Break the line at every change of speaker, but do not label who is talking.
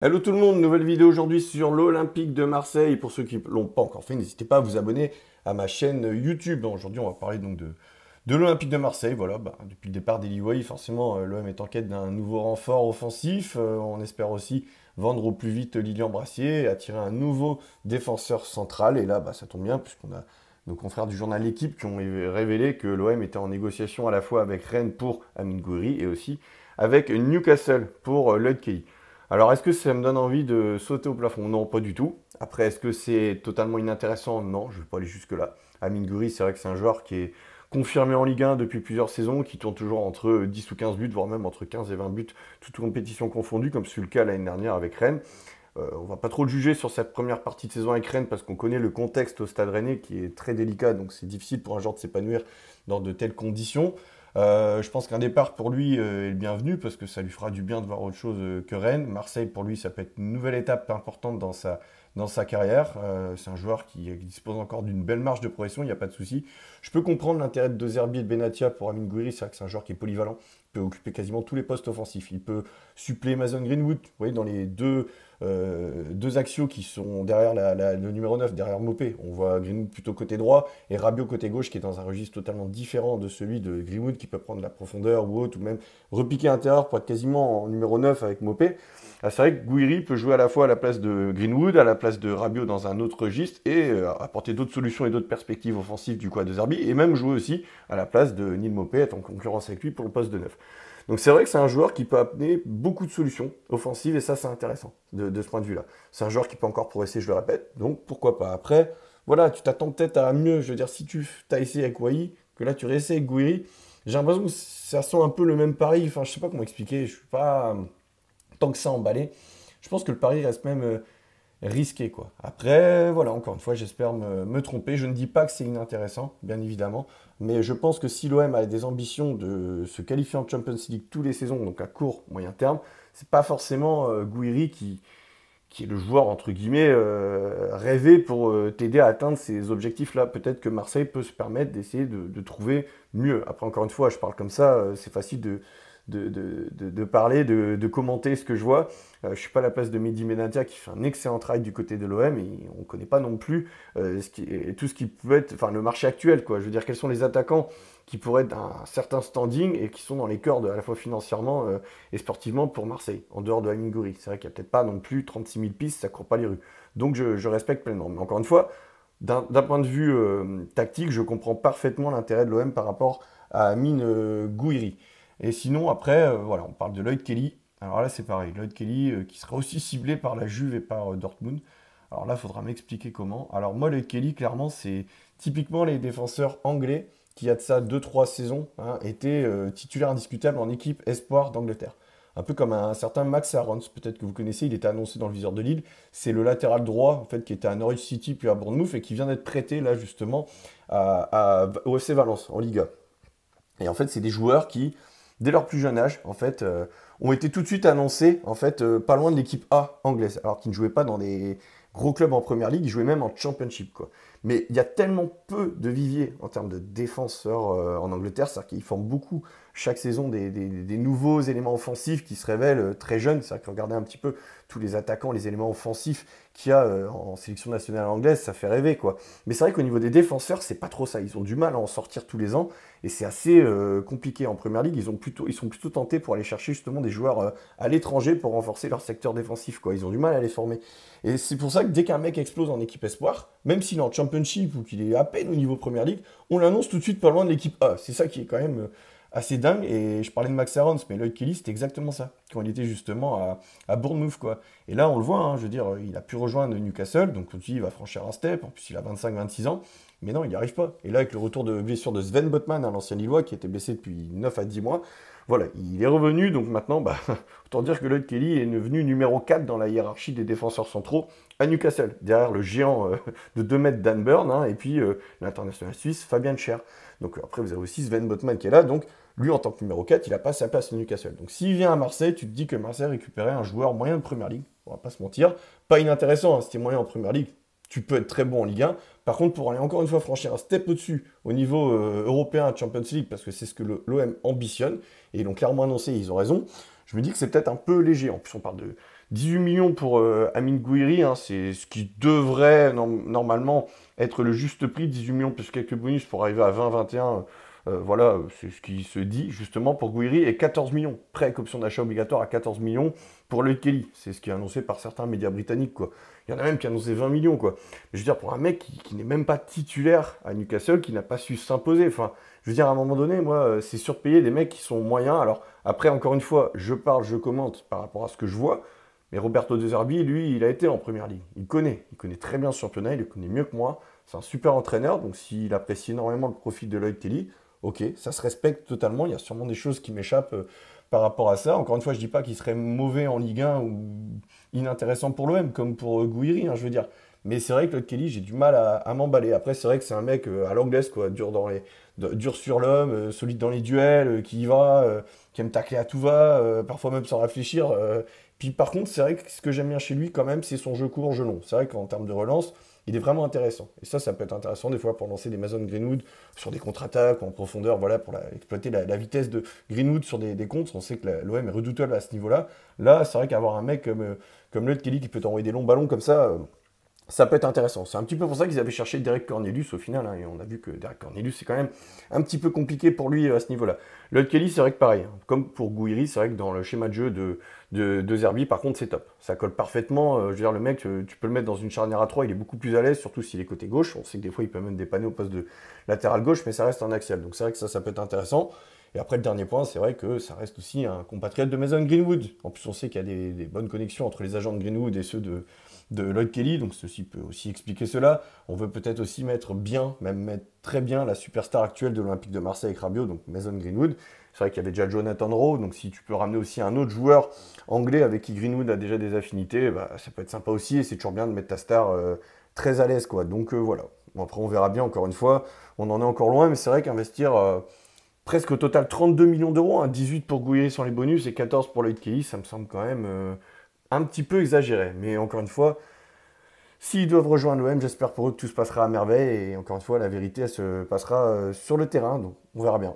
Hello tout le monde, nouvelle vidéo aujourd'hui sur l'Olympique de Marseille. Pour ceux qui ne l'ont pas encore fait, n'hésitez pas à vous abonner à ma chaîne YouTube. Aujourd'hui, on va parler donc de l'Olympique de Marseille. Voilà, depuis le départ d'Eli Wahi, forcément, l'OM est en quête d'un nouveau renfort offensif. On espère aussi vendre au plus vite Lilian Brassier et attirer un nouveau défenseur central. Et là, ça tombe bien, puisqu'on a nos confrères du journal L'équipe qui ont révélé que l'OM était en négociation à la fois avec Rennes pour Amine Gouiri et aussi avec Newcastle pour Lloyd Kelly. Alors, est-ce que ça me donne envie de sauter au plafond? Non, pas du tout. Après, est-ce que c'est totalement inintéressant? Non, je ne vais pas aller jusque-là. Amine Gouiri, c'est vrai que c'est un joueur qui est confirmé en Ligue 1 depuis plusieurs saisons, qui tourne toujours entre 10 ou 15 buts, voire même entre 15 et 20 buts, toutes compétitions confondues, comme ce fut le cas l'année dernière avec Rennes. On va pas trop le juger sur cette première partie de saison avec Rennes parce qu'on connaît le contexte au Stade Rennais qui est très délicat, donc c'est difficile pour un joueur de s'épanouir dans de telles conditions. Je pense qu'un départ pour lui est le bienvenu parce que ça lui fera du bien de voir autre chose que Rennes. Marseille, pour lui, ça peut être une nouvelle étape importante dans sa carrière. C'est un joueur qui dispose encore d'une belle marge de progression, il n'y a pas de souci. Je peux comprendre l'intérêt de De Zerbi et de Benatia pour Amine Gouiri. C'est vrai que c'est un joueur qui est polyvalent. Il peut occuper quasiment tous les postes offensifs. Il peut suppléer Mason Greenwood, vous voyez, dans les deux axiaux qui sont derrière le numéro 9, derrière Mopé. On voit Greenwood plutôt côté droit et Rabiot côté gauche qui est dans un registre totalement différent de celui de Greenwood qui peut prendre la profondeur ou autre, ou même repiquer intérieur pour être quasiment en numéro 9 avec Mopé. Ah, c'est vrai que Gouiri peut jouer à la fois à la place de Greenwood, à la place de Rabiot dans un autre registre et apporter d'autres solutions et d'autres perspectives offensives du coup à De Zerbi et même jouer aussi à la place de Neil Mopé, être en concurrence avec lui pour le poste de 9. Donc c'est vrai que c'est un joueur qui peut amener beaucoup de solutions offensives et ça c'est intéressant de ce point de vue-là. C'est un joueur qui peut encore progresser, je le répète, donc pourquoi pas. Après, voilà, tu t'attends peut-être à mieux. Je veux dire, si tu as essayé avec Wai, que là tu réessayes avec Gouiri, j'ai l'impression que ça sent un peu le même pari. Enfin, je sais pas comment expliquer, je suis pas tant que ça emballé. Je pense que le pari reste même risqué, quoi. Après, voilà, encore une fois, j'espère me tromper. Je ne dis pas que c'est inintéressant, bien évidemment, mais je pense que si l'OM a des ambitions de se qualifier en Champions League tous les saisons, donc à court, moyen terme, c'est pas forcément Gouiri qui est le joueur, entre guillemets, rêvé pour t'aider à atteindre ces objectifs-là. Peut-être que Marseille peut se permettre d'essayer de trouver mieux. Après, encore une fois, je parle comme ça, c'est facile de parler, de commenter ce que je vois. Je ne suis pas à la place de Mehdi Benatia qui fait un excellent travail du côté de l'OM et on ne connaît pas non plus tout ce qui peut être, enfin le marché actuel, quoi. Je veux dire, quels sont les attaquants qui pourraient être d'un certain standing et qui sont dans les cordes à la fois financièrement et sportivement pour Marseille, en dehors de Amine Gouiri. C'est vrai qu'il n'y a peut-être pas non plus 36 000 pistes, ça ne court pas les rues. Donc je respecte pleinement. Mais encore une fois, d'un point de vue tactique, je comprends parfaitement l'intérêt de l'OM par rapport à Amine Gouiri. Et sinon, après, voilà, on parle de Lloyd Kelly. Alors là, c'est pareil. Lloyd Kelly qui sera aussi ciblé par la Juve et par Dortmund. Alors là, il faudra m'expliquer comment. Alors moi, Lloyd Kelly, clairement, c'est typiquement les défenseurs anglais qui, il y a de ça 2 3 saisons, hein, étaient titulaires indiscutables en équipe espoir d'Angleterre. Un peu comme un certain Max Aarons, peut-être que vous connaissez, il était annoncé dans le viseur de Lille. C'est le latéral droit, en fait, qui était à Norwich City puis à Bournemouth et qui vient d'être prêté, là, justement, au FC Valence, en Liga. Et en fait, c'est des joueurs qui, dès leur plus jeune âge, en fait, ont été tout de suite annoncés, en fait, pas loin de l'équipe A anglaise, alors qu'ils ne jouaient pas dans des gros clubs en première ligue, ils jouaient même en championship, quoi. Mais il y a tellement peu de viviers en termes de défenseurs en Angleterre, c'est-à-dire qu'ils forment beaucoup chaque saison des nouveaux éléments offensifs qui se révèlent très jeunes. C'est vrai que regarder un petit peu tous les attaquants, les éléments offensifs qu'il y a en sélection nationale anglaise, ça fait rêver, quoi. Mais c'est vrai qu'au niveau des défenseurs, c'est pas trop ça. Ils ont du mal à en sortir tous les ans et c'est assez compliqué en première ligue. Ils sont plutôt tentés pour aller chercher justement des joueurs à l'étranger pour renforcer leur secteur défensif, quoi. Ils ont du mal à les former. Et c'est pour ça que dès qu'un mec explose en équipe espoir, même s'il est en championship ou qu'il est à peine au niveau première ligue, on l'annonce tout de suite pas loin de l'équipe A. C'est ça qui est quand même assez dingue. Et je parlais de Max Aarons, mais Lloyd Kelly, c'était exactement ça, quand il était justement à Bournemouth, quoi. Et là, on le voit, hein, je veux dire, il a pu rejoindre Newcastle, donc tout de suite, il va franchir un step. En plus, il a 25 26 ans. Mais non, il n'y arrive pas. Et là, avec le retour de blessure de Sven Botman, hein, l'ancien Lillois, qui était blessé depuis 9 à 10 mois, voilà, il est revenu. Donc maintenant, autant dire que Lloyd Kelly est devenu numéro 4 dans la hiérarchie des défenseurs centraux à Newcastle, derrière le géant de 2 mètres Dan Burn, hein, et puis l'international suisse Fabien Schär. Donc après, vous avez aussi Sven Botman qui est là. Donc lui, en tant que numéro 4, il n'a pas sa place à Newcastle. Donc s'il vient à Marseille, tu te dis que Marseille récupérait un joueur moyen de première ligue. On va pas se mentir. Pas inintéressant, hein, si tu es moyen en première ligue, tu peux être très bon en Ligue 1. Par contre, pour aller encore une fois franchir un step au-dessus au niveau européen, Champions League, parce que c'est ce que l'OM ambitionne, et ils l'ont clairement annoncé, ils ont raison, je me dis que c'est peut-être un peu léger. En plus, on parle 18 millions pour Amine Gouiri, hein, c'est ce qui devrait normalement être le juste prix, 18 millions plus quelques bonus pour arriver à 20-21. Voilà, c'est ce qui se dit justement pour Gouiri, et 14 millions, prêt avec option d'achat obligatoire à 14 millions pour Lloyd Kelly. C'est ce qui est annoncé par certains médias britanniques, quoi. Il y en a même qui annoncé 20 millions, quoi. Mais je veux dire, pour un mec qui n'est même pas titulaire à Newcastle, qui n'a pas su s'imposer, enfin, je veux dire, à un moment donné, moi, c'est surpayé des mecs qui sont moyens. Alors, après, encore une fois, je parle, je commente par rapport à ce que je vois, mais Roberto De Zerbi, lui, il a été en première ligue. Il connaît très bien ce championnat, il le connaît mieux que moi. C'est un super entraîneur, donc s'il apprécie énormément le profil de Lloyd Kelly, ok, ça se respecte totalement. Il y a sûrement des choses qui m'échappent par rapport à ça. Encore une fois, je dis pas qu'il serait mauvais en Ligue 1 ou inintéressant pour l'OM, comme pour Gouiri, hein, je veux dire. Mais c'est vrai que Lloyd Kelly, j'ai du mal à m'emballer. Après, c'est vrai que c'est un mec à l'anglaise, quoi, dur sur l'homme, solide dans les duels, qui y va, qui aime tacler à tout va, parfois même sans réfléchir. Puis par contre, c'est vrai que ce que j'aime bien chez lui, quand même, c'est son jeu court, jeu long. C'est vrai qu'en termes de relance, il est vraiment intéressant. Et ça peut être intéressant des fois pour lancer des Mason Greenwood sur des contre-attaques en profondeur, voilà, pour exploiter la vitesse de Greenwood sur des contres. On sait que l'OM est redoutable à ce niveau-là. Là, c'est vrai qu'avoir un mec comme Lloyd Kelly qui peut t'envoyer des longs ballons comme ça peut être intéressant. C'est un petit peu pour ça qu'ils avaient cherché Derek Cornelius au final, hein, et on a vu que Derek Cornelius, c'est quand même un petit peu compliqué pour lui à ce niveau-là. Lloyd Kelly, c'est vrai que pareil, hein, comme pour Gouiri, c'est vrai que dans le schéma de jeu de Zerbi, par contre, c'est top. Ça colle parfaitement. Je veux dire, le mec, tu peux le mettre dans une charnière à 3, il est beaucoup plus à l'aise, surtout s'il est côté gauche. On sait que des fois, il peut même dépanner au poste de latéral gauche, mais ça reste un axial. Donc c'est vrai que ça peut être intéressant. Et après, le dernier point, c'est vrai que ça reste aussi un compatriote de Mason Greenwood. En plus, on sait qu'il y a des bonnes connexions entre les agents de Greenwood et ceux de Lloyd Kelly, donc ceci peut aussi expliquer cela. On veut peut-être aussi mettre bien, même mettre très bien la superstar actuelle de l'Olympique de Marseille avec Rabiot, donc Mason Greenwood. C'est vrai qu'il y avait déjà Jonathan Rowe, donc si tu peux ramener aussi un autre joueur anglais avec qui Greenwood a déjà des affinités, bah, ça peut être sympa aussi, et c'est toujours bien de mettre ta star très à l'aise, quoi. Donc voilà. Bon, après, on verra bien, encore une fois, on en est encore loin, mais c'est vrai qu'investir presque au total 32 millions d'euros, hein, 18 pour Gouiri sans les bonus et 14 pour Lloyd Kelly, ça me semble quand même un petit peu exagéré. Mais encore une fois, s'ils doivent rejoindre l'OM, j'espère pour eux que tout se passera à merveille. Et encore une fois, la vérité, elle se passera sur le terrain. Donc, on verra bien.